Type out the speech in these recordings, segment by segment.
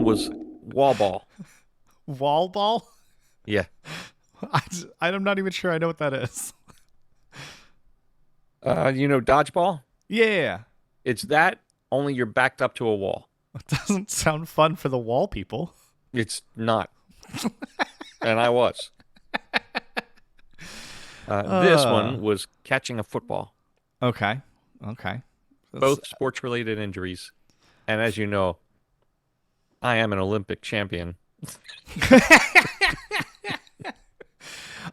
Was wall ball. Wall ball? Yeah. I'm not even sure I know what that is. Dodgeball? Yeah. It's that, only you're backed up to a wall. It doesn't sound fun for the wall people. It's not. And I was. This one was catching a football. Okay. Okay. Both sports-related injuries. And as you know, I am an Olympic champion.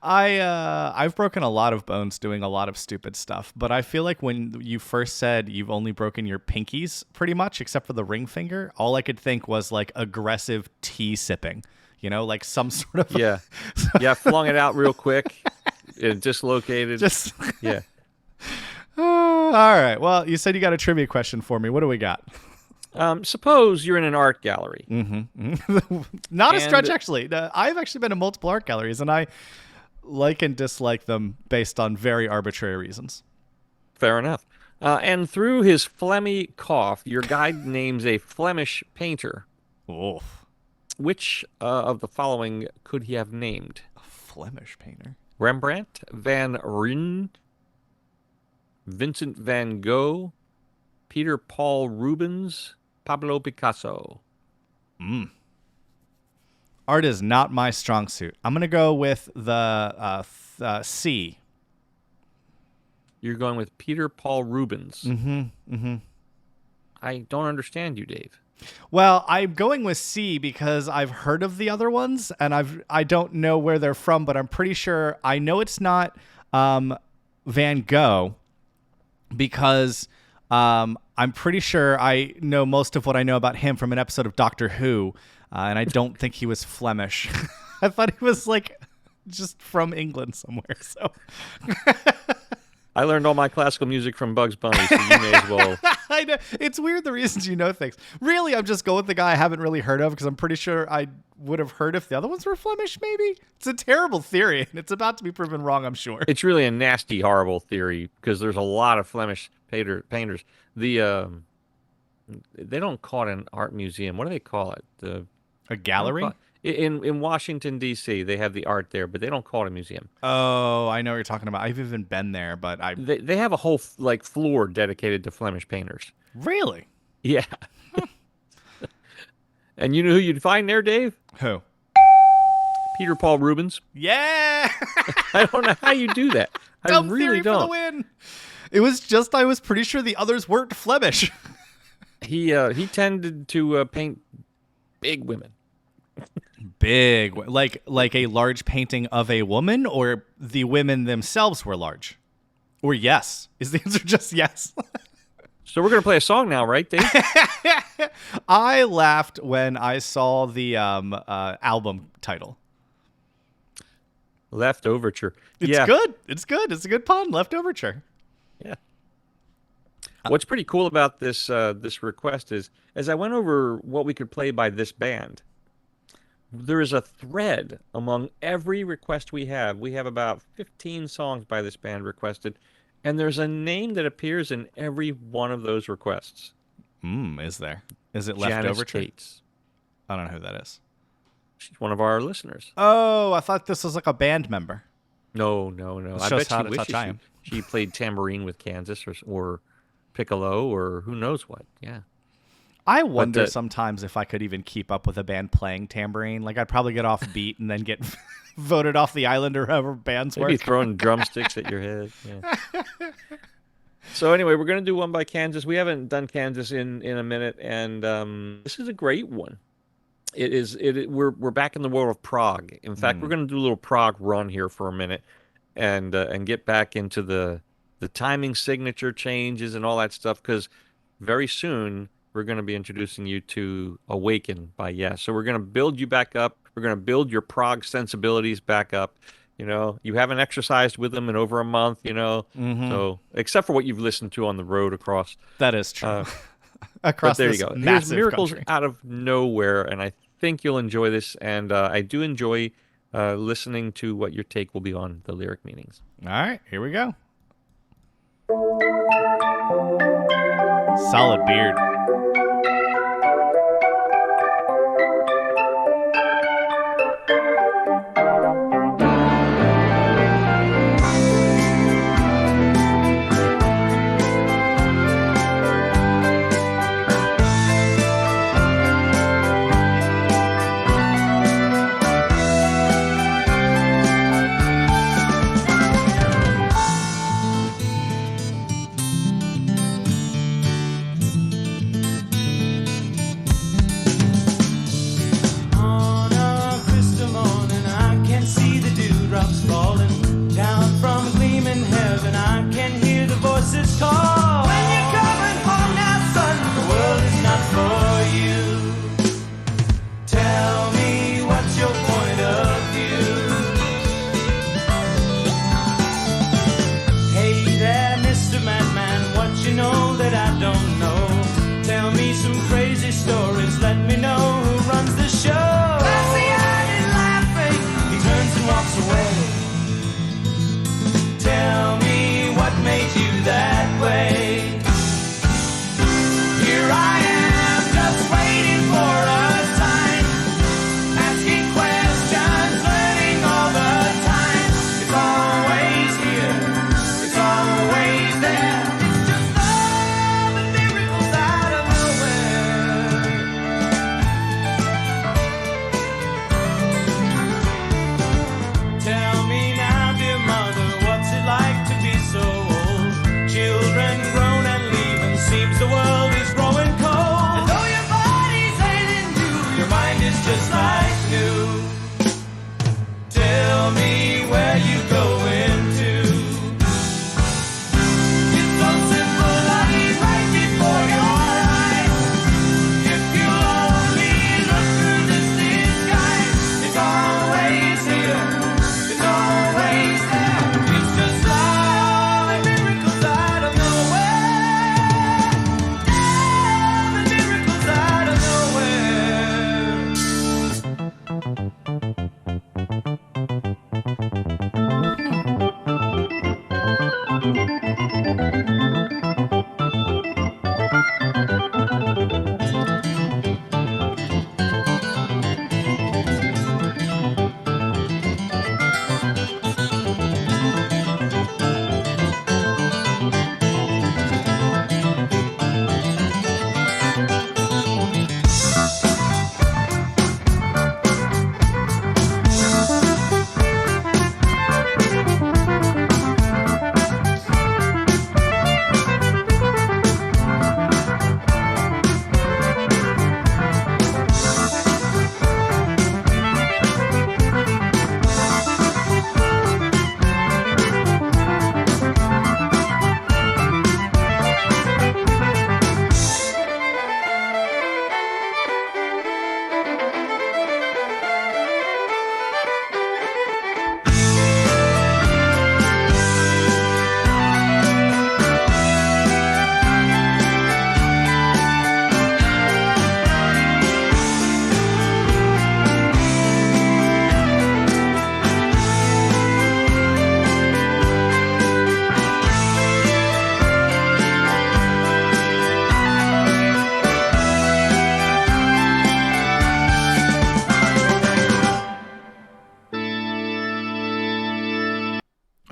I've broken a lot of bones doing a lot of stupid stuff, but I feel like when you first said you've only broken your pinkies pretty much, except for the ring finger, all I could think was like aggressive tea sipping, like some sort of Yeah. Yeah, flung it out real quick. It dislocated. just Yeah. all right. Well, you said you got a trivia question for me. What do we got? Suppose you're in an art gallery. Not a stretch, actually. I've actually been in multiple art galleries, and I like and dislike them based on very arbitrary reasons. Fair enough. And through his phlegmy cough, your guide names a Flemish painter. Oh, Which of the following could he have named? a Flemish painter. Rembrandt, Van Ryn, Vincent van Gogh, Peter Paul Rubens, Pablo Picasso. Art is not my strong suit. I'm going to go with the C. You're going with Peter Paul Rubens. I don't understand you, Dave. Well, I'm going with C because I've heard of the other ones, and I don't know where they're from, but I'm pretty sure I know it's not Van Gogh because I'm pretty sure I know most of what I know about him from an episode of Doctor Who, and I don't think he was Flemish. I thought he was like just from England somewhere. So I learned all my classical music from Bugs Bunny, so you may as well. I know. It's weird the reasons you know things. Really, I'm just going with the guy I haven't really heard of because I'm pretty sure I would have heard if the other ones were Flemish, maybe. It's a terrible theory, and it's about to be proven wrong, I'm sure. It's really a nasty, horrible theory because there's a lot of Flemish painters. They don't call it an art museum. What do they call it? A gallery? In Washington, D.C., they have the art there, but they don't call it a museum. Oh, I know what you're talking about. I've even been there, but They have a whole floor dedicated to Flemish painters. Really? Yeah. And you know who you'd find there, Dave? Who? Peter Paul Rubens. Yeah! I don't know how you do that. Dumb I really theory for the don't. win. It was just I was pretty sure the others weren't Flemish. He tended to paint big women. Big, like a large painting of a woman, or the women themselves were large, or yes? Is the answer just yes? So we're gonna play a song now, right, Dave? I laughed when I saw the album title. Left Overture. It's good. It's good. It's a good pun. Left Overture. Yeah. What's pretty cool about this request is, as I went over what we could play by this band, there is a thread among every request we have. We have about 15 songs by this band requested, and there's a name that appears in every one of those requests. Is there? Is it Left Janice Overture? Cates. I don't know who that is. She's one of our listeners. Oh, I thought this was like a band member. No. It I shows bet how she to touch wishes I am. she played tambourine with Kansas or piccolo or who knows what. Yeah. I wonder sometimes if I could even keep up with a band playing tambourine. Like I'd probably get off beat and then get voted off the island or however bands Maybe work. throwing drumsticks at your head. Yeah. So anyway, we're gonna do one by Kansas. We haven't done Kansas in a minute, and this is a great one. We're back in the world of prog. In fact, we're gonna do a little prog run here for a minute, and get back into the timing signature changes and all that stuff, because very soon we're going to be introducing you to Awaken by Yes. So we're going to build you back up. We're going to build your prog sensibilities back up. You haven't exercised with them in over a month, so except for what you've listened to on the road across. That is true. Across there you go. Here's Miracles out of Nowhere, and I think you'll enjoy this, and I do enjoy listening to what your take will be on the lyric meanings. All right, here we go. Solid beard. On a crystal morning, I can see the dewdrops falling down from a gleaming heaven. I can hear the voices call. When you're coming home now, son, the world is not for you. Tell me what's your point of view. Hey there, Mr. Madman, what you know that I don't know? Tell me some crazy stories, let me know who runs the show. Glassy-eyed and laughing, he turns and walks away. Tell me what made you that way. Here I am, just waiting for a sign, asking questions, learning all the time. It's always here, it's always there. It's just love and miracles out of nowhere. Tell me now, dear mother, what's it like to be so old? Children grown and leaving, seems the world is growing cold. And though your body's ailing you, your mind is just like new. Tell me where you going to. It's so simple, lying right before your eyes. If you only look through this disguise, it's always here, it's always there. It's just love and miracles out of nowhere. Love and miracles out of nowhere.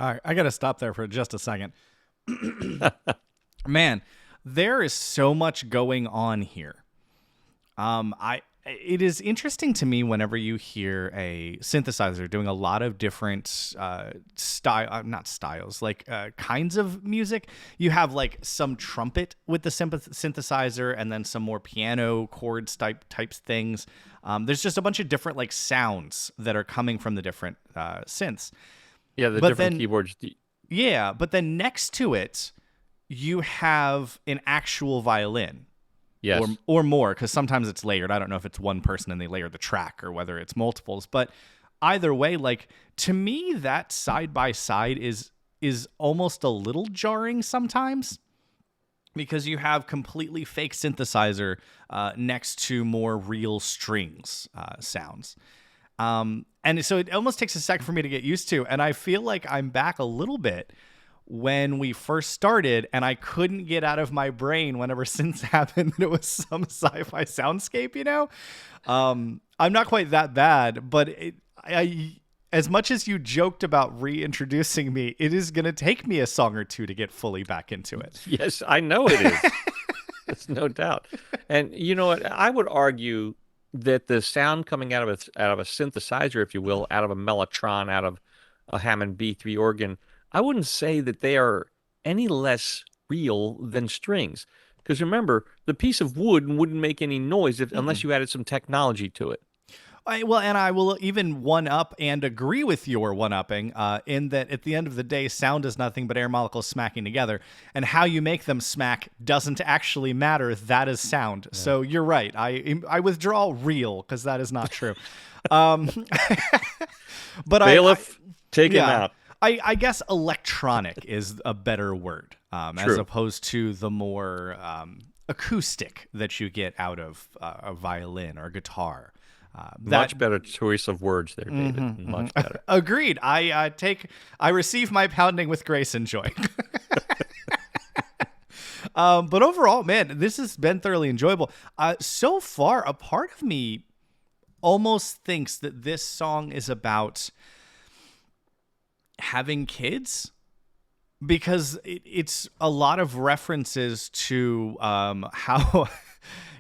All right, I got to stop there for just a second. Man, there is so much going on here. It is interesting to me whenever you hear a synthesizer doing a lot of different not styles, like kinds of music. You have like some trumpet with the synthesizer, and then some more piano chords types things. There's just a bunch of different like sounds that are coming from the different synths. Yeah, the But different then- keyboards. Yeah, but then next to it, you have an actual violin. Yes. Or more, because sometimes it's layered. I don't know if it's one person and they layer the track or whether it's multiples. But either way, like, to me, that side by side is almost a little jarring sometimes, because you have completely fake synthesizer next to more real strings sounds. And so it almost takes a second for me to get used to. And I feel like I'm back a little bit when we first started, and I couldn't get out of my brain whenever synths happened that it was some sci-fi soundscape, you know? I'm not quite that bad, but as much as you joked about reintroducing me, it is going to take me a song or two to get fully back into it. Yes, I know it is. There's no doubt. And you know what? I would argue that the sound coming out of a synthesizer, if you will, out of a mellotron, out of a Hammond B3 organ, I wouldn't say that they are any less real than strings. Because remember, the piece of wood wouldn't make any noise unless you added some technology to it. Well, and I will even one-up and agree with your one-upping in that at the end of the day, sound is nothing but air molecules smacking together, and how you make them smack doesn't actually matter. That is sound. Yeah. So you're right. I withdraw real, because that is not true. But Bailiff, take him out. I guess electronic is a better word, as opposed to the more acoustic that you get out of a violin or guitar. Much better choice of words there, David. Much better. Agreed. I receive my pounding with grace and joy. But overall, man, this has been thoroughly enjoyable. So far, a part of me almost thinks that this song is about having kids, because it's a lot of references to how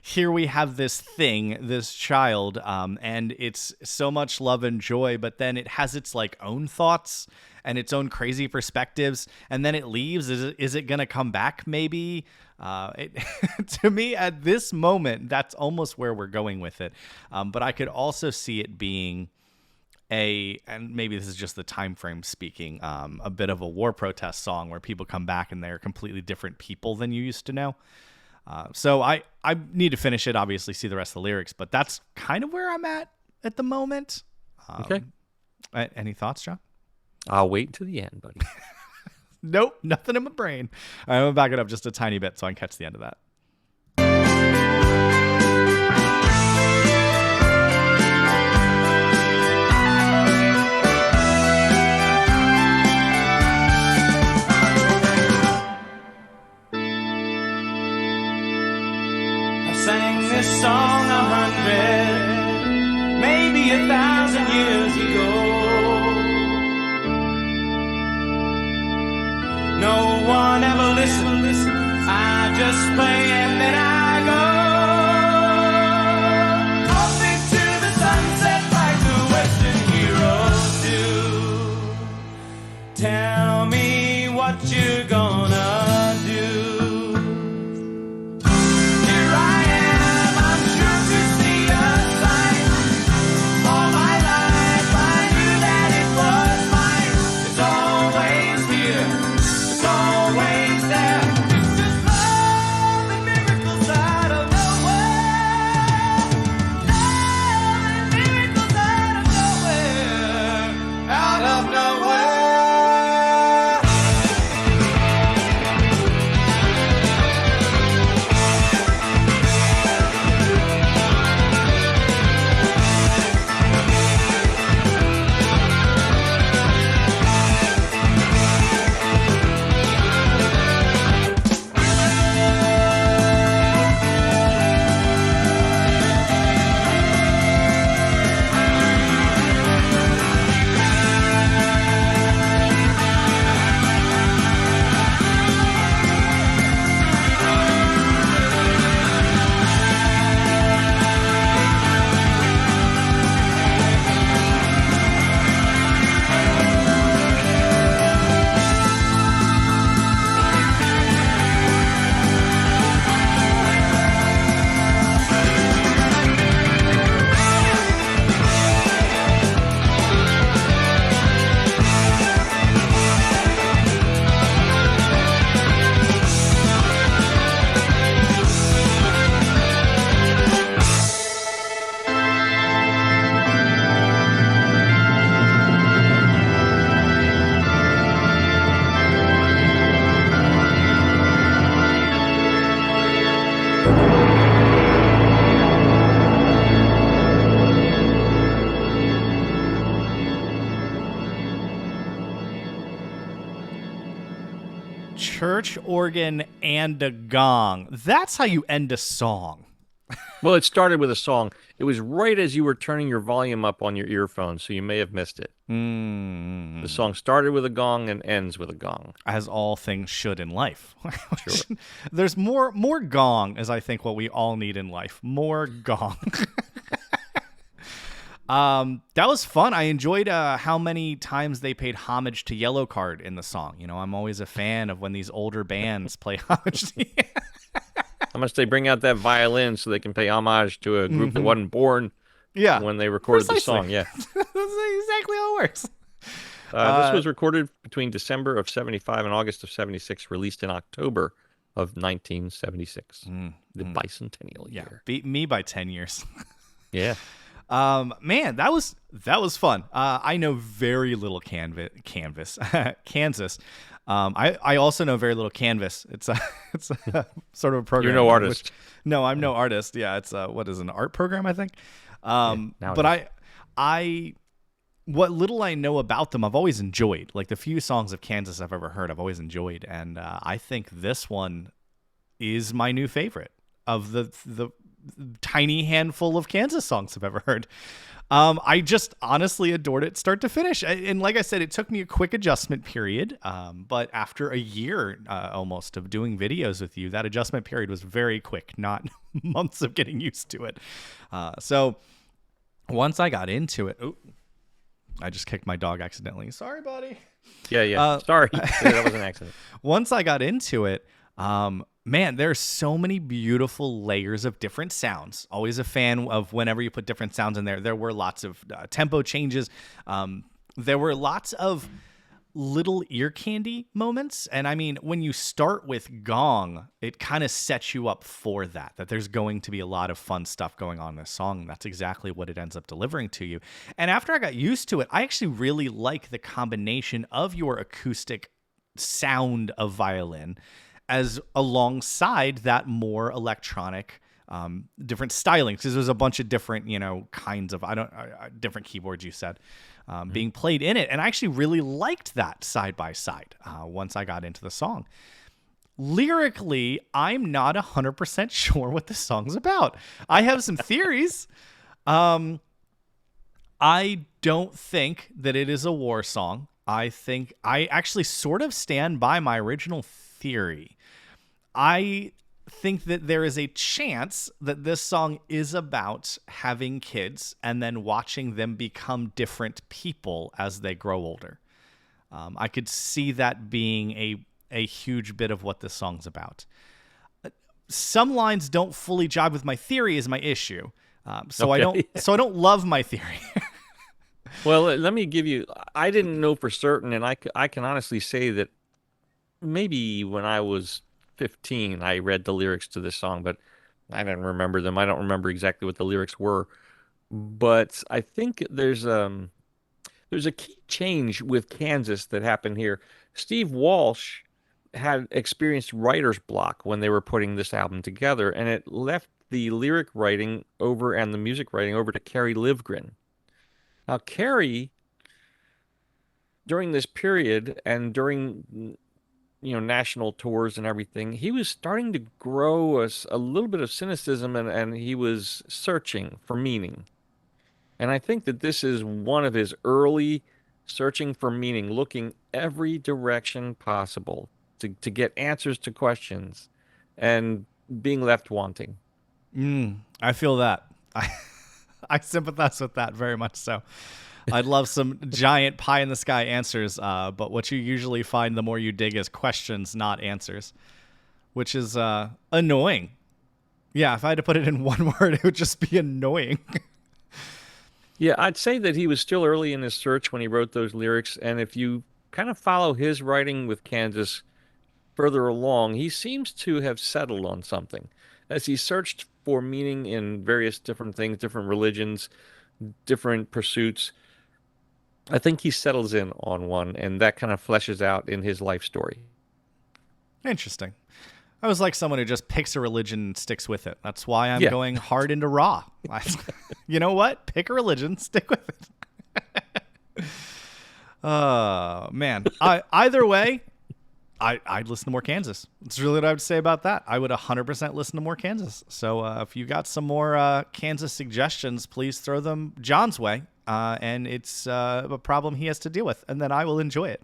here we have this thing, this child, and it's so much love and joy, but then it has its like own thoughts and its own crazy perspectives, and then it leaves. Is it going to come back? Maybe. To me, at this moment, that's almost where we're going with it. But I could also see it being and maybe this is just the time frame speaking, a bit of a war protest song where people come back and they're completely different people than you used to know. So I need to finish it, obviously see the rest of the lyrics, but that's kind of where I'm at the moment. Okay. Any thoughts, John? I'll wait until the end, buddy. Nope, nothing in my brain. All right, I'm going to back it up just a tiny bit so I can catch the end of that. Sang this song 100, maybe 1,000 years ago. No one ever listened. I just play and then I go. Off into the sunset like the Western heroes do. Tell me what you're gonna do. church organ and a gong. That's how you end a song. Well, it started with a song. It was right as you were turning your volume up on your earphones, so you may have missed it. The song started with a gong and ends with a gong. As all things should in life. Sure. There's more gong, as I think what we all need in life. More gong. That was fun. I enjoyed how many times they paid homage to Yellow Card in the song. You know, I'm always a fan of when these older bands play homage to How much they bring out that violin so they can pay homage to a group that wasn't born when they recorded the song. Yeah. That's exactly how it works. This was recorded between December of 75 and August of 76, released in October of 1976, the bicentennial year. Beat me by 10 years. Yeah. Man, that was fun. I know very little Kansas. I also know very little Canvas. It's a sort of a program. You're no artist. No, I'm no artist. Yeah, it's what is an art program, I think. But I what little I know about them, I've always enjoyed. Like the few songs of Kansas I've ever heard, I've always enjoyed, and I think this one is my new favorite of the tiny handful of Kansas songs I've ever heard. I just honestly adored it start to finish. And like I said, it took me a quick adjustment period. But after a year almost of doing videos with you, that adjustment period was very quick, not months of getting used to it. So once I got into it, I just kicked my dog accidentally. Sorry, buddy. Yeah. Sorry. That was an accident. Once I got into it, man, there's so many beautiful layers of different sounds. Always a fan of whenever you put different sounds in there. There were lots of tempo changes. There were lots of little ear candy moments. And I mean, when you start with gong, it kind of sets you up for that there's going to be a lot of fun stuff going on in this song. That's exactly what it ends up delivering to you. And after I got used to it, I actually really like the combination of your acoustic sound of violin as alongside that more electronic, different stylings, because there's a bunch of different, kinds of different keyboards you said being played in it, and I actually really liked that side by side once I got into the song. Lyrically, I'm not 100% sure what this song's about. I have some theories. I don't think that it is a war song. I think I actually sort of stand by my original theory. I think that there is a chance that this song is about having kids and then watching them become different people as they grow older. I could see that being a huge bit of what this song's about. Some lines don't fully jive with my theory is my issue. So I don't love my theory. Well, let me give you, I didn't know for certain, and I can honestly say that maybe when I was 15, I read the lyrics to this song, but I didn't remember them. I don't remember exactly what the lyrics were, but I think there's a key change with Kansas that happened here. Steve Walsh had experienced writer's block when they were putting this album together, and it left the lyric writing over and the music writing over to Kerry Livgren. Now, Kerry, during this period and during national tours and everything, he was starting to grow a little bit of cynicism, and he was searching for meaning. And I think that this is one of his early searching for meaning, looking every direction possible to get answers to questions and being left wanting. I feel that. I sympathize with that very much so. I'd love some giant pie in the sky answers, but what you usually find the more you dig is questions, not answers, which is annoying. Yeah, if I had to put it in one word, it would just be annoying. Yeah, I'd say that he was still early in his search when he wrote those lyrics, and if you kind of follow his writing with Kansas further along, he seems to have settled on something. As he searched for meaning in various different things, different religions, different pursuits, I think he settles in on one, and that kind of fleshes out in his life story. Interesting. I was like someone who just picks a religion and sticks with it. That's why I'm going hard into Raw. You know what? Pick a religion, stick with it. Man. Either way, I'd listen to more Kansas. That's really what I would say about that. I would 100% listen to more Kansas. So if you got some more Kansas suggestions, please throw them John's way. And it's a problem he has to deal with, and then I will enjoy it.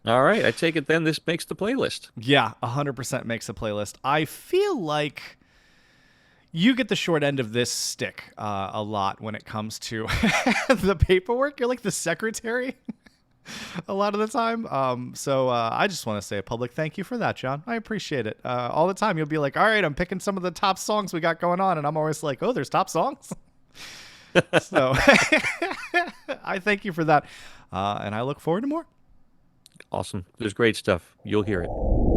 All right, I take it then this makes the playlist. Yeah, 100% makes a playlist. I feel like you get the short end of this stick a lot when it comes to the paperwork. You're like the secretary a lot of the time. So I just want to say a public thank you for that, John. I appreciate it. All the time you'll be like, all right, I'm picking some of the top songs we got going on. And I'm always like, oh, there's top songs? So I thank you for that. And I look forward to more. Awesome. There's great stuff. You'll hear it.